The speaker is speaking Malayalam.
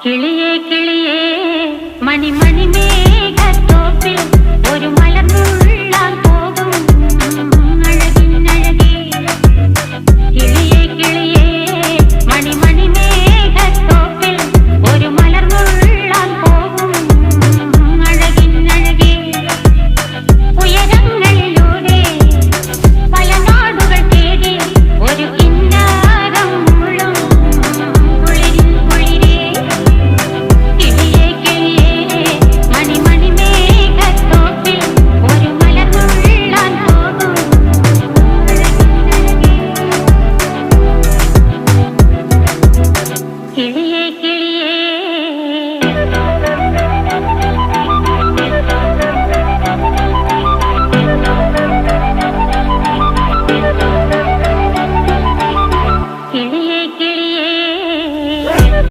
കിളിയേ കിളിയേ മണിമണി മേഘത്തോപ്പിൽ ഒരു മലർന്നുള്ളാൻ പോകും അഴകിനഴകേ. കിളിയേ കിളിയേ മണിമണി മേഘത്തോപ്പിൽ ഒരു മലർന്നുള്ളാൻ പോകും അഴകിനഴകേ. ഉയരങ്ങളിലൂടെ പല നാടുകൾ തേടി ഒരു കിന്നാരം മുഴും കുളിരിൻ കുളിരേ. കിളിയേ കിളിയേ മണിമണി മേഘത്തോപ്പിൽ ഒരു മലർന്നുള്ളാൻ പോകും അഴകിനഴകേ. കിളിയേ